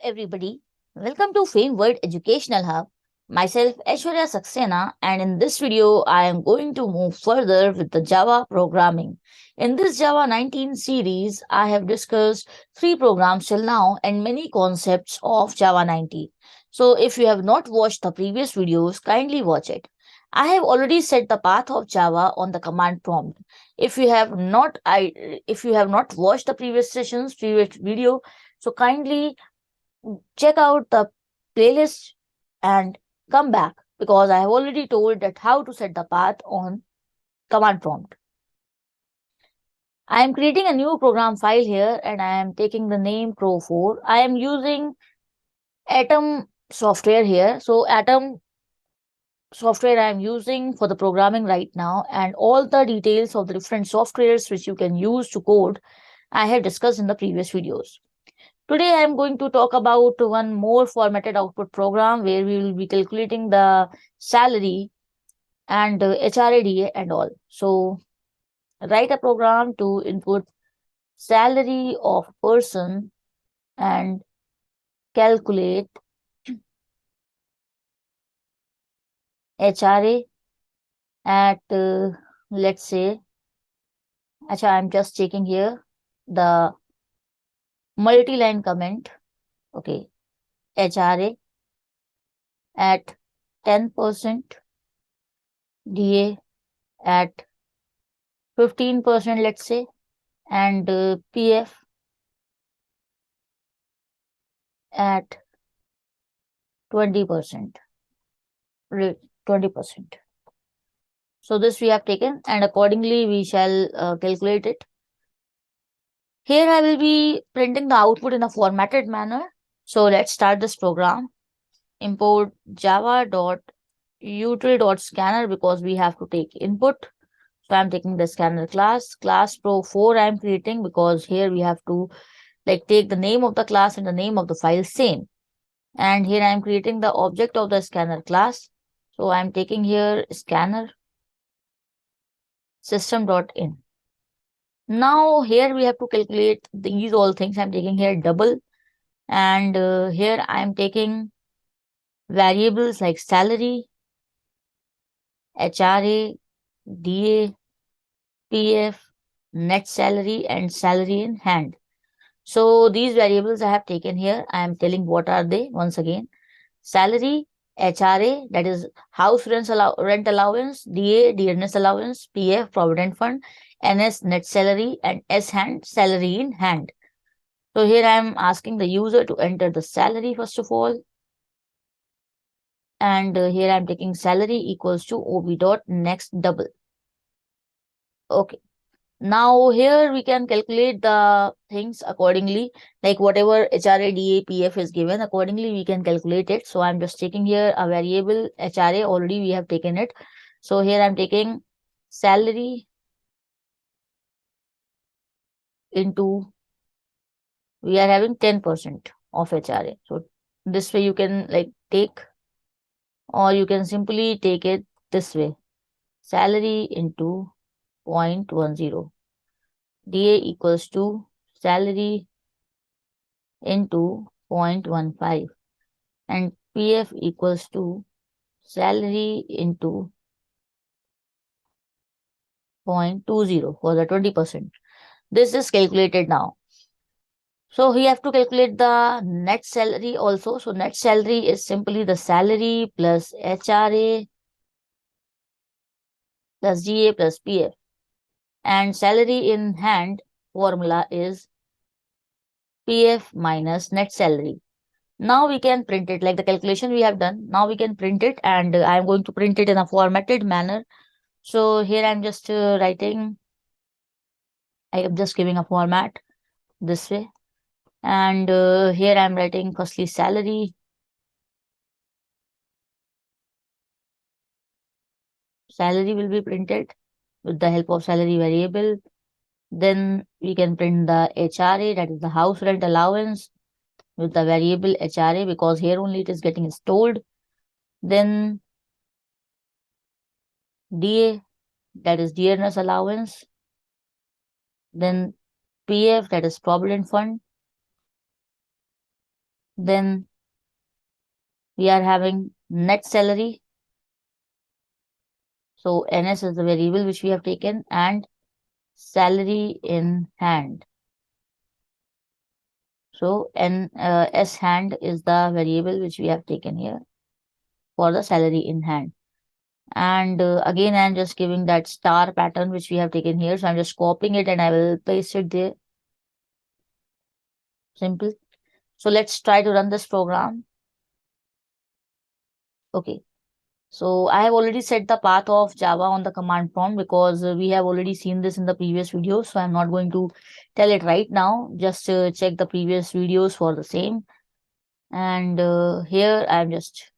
everybody. Welcome to Fame World Educational Hub. Myself Aishwarya Saxena, and in this video I am going to move further with the Java programming. In this Java 19 series, I have discussed 3 programs till now and many concepts of Java 19. So if you have not watched the previous videos, kindly watch it. I have already set the path of Java on the command prompt. If you have not watched the previous video, so kindly check out the playlist and come back because I have already told that how to set the path on command prompt. I am creating a new program file here and I am taking the name Pro4. I am using Atom software here. So Atom software I am using for the programming right now, and all the details of the different softwares which you can use to code I have discussed in the previous videos. Today I am going to talk about one more formatted output program where we will be calculating the salary and HRADA and all. So write a program to input salary of person and calculate HRA at let's say, I'm just checking here the multi-line comment. Okay, HRA at 10%, DA at 15%, let's say, and PF at 20%. 20%. So this we have taken, and accordingly we shall calculate it. Here I will be printing the output in a formatted manner. So let's start this program. Import java.util.scanner because we have to take input. So I'm taking the scanner class pro4 I'm creating because here we have to take the name of the class and the name of the file same. And here I'm creating the object of the scanner class. So I'm taking here scanner system.in. Now here we have to calculate these all things. I'm taking here double, and here I'm taking variables like salary, HRA, DA, PF, net salary, and salary in hand. So these variables I have taken here. I am telling what are they once again. Salary, HRA, that is house rent allowance, DA, dearness allowance, PF, provident fund, NS, net salary, and S hand, salary in hand. So here I am asking the user to enter the salary first of all. And here I am taking salary equals to ob dot next double. Okay. Now here we can calculate the things accordingly, like whatever HRA, DA, PF is given, accordingly we can calculate it. So I'm just taking here a variable HRA, already we have taken it. So here I'm taking salary into, we are having 10% of HRA. So this way you can take, or you can simply take it this way. Salary into 0.10. DA equals to salary into 0.15 and PF equals to salary into 0.20 for the 20%. This is calculated now. So we have to calculate the net salary also. So net salary is simply the salary plus HRA plus DA plus PF. And salary in hand formula is PF minus net salary. Now we can print it like the calculation we have done. Now we can print it, and I am going to print it in a formatted manner. So here I'm just writing, I am just giving a format this way. And here I'm writing firstly salary. Salary will be printed with the help of salary variable. Then we can print the HRA, that is the house rent allowance, with the variable HRA because here only it is getting stored. Then DA, that is dearness allowance. Then PF, that is provident fund. Then we are having net salary. So NS is the variable which we have taken, and salary in hand. So S hand is the variable which we have taken here for the salary in hand. And again, I'm just giving that star pattern which we have taken here. So I'm just copying it and I will paste it there. Simple. So let's try to run this program. Okay. So I have already set the path of Java on the command prompt because we have already seen this in the previous video. So I'm not going to tell it right now. Just check the previous videos for the same. And here I'm just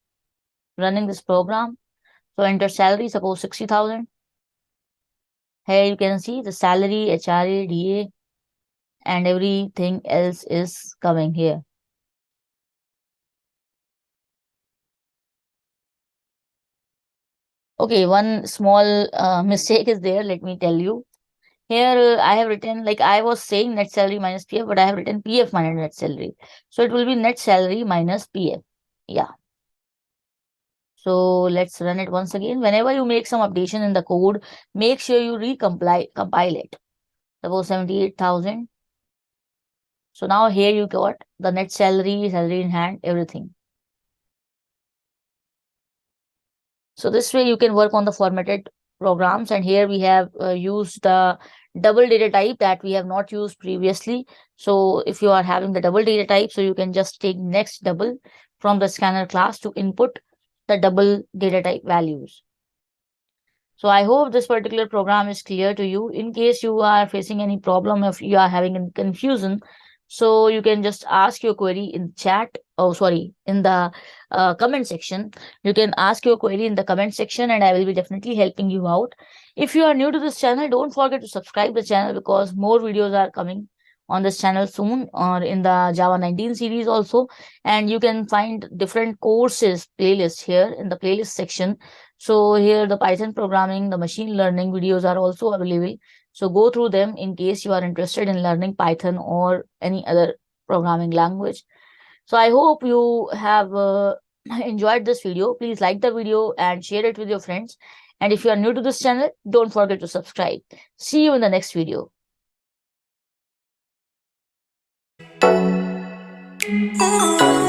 running this program. So enter salary, suppose 60,000. Here you can see the salary, HRA, DA, and everything else is coming here. Okay, one small mistake is there. Let me tell you. Here I have written, like I was saying net salary minus PF, but I have written PF minus net salary. So it will be net salary minus PF. Yeah. So let's run it once again. Whenever you make some updation in the code, make sure you compile it. Suppose 78,000. So now here you got the net salary, salary in hand, everything. So this way you can work on the formatted programs. And here we have used the double data type that we have not used previously. So if you are having the double data type, so you can just take next double from the scanner class to input the double data type values. So I hope this particular program is clear to you. In case you are facing any problem, if you are having any confusion, so you can just ask your query in chat. Oh, sorry, in the comment section. You can ask your query in the comment section and I will be definitely helping you out. If you are new to this channel, don't forget to subscribe the channel because more videos are coming on this channel soon, or in the Java 19 series also. And you can find different courses playlist here in the playlist section. So here the Python programming, the machine learning videos are also available. So go through them in case you are interested in learning Python or any other programming language. So I hope you have enjoyed this video. Please like the video and share it with your friends. And if you are new to this channel, don't forget to subscribe. See you in the next video. Ooh.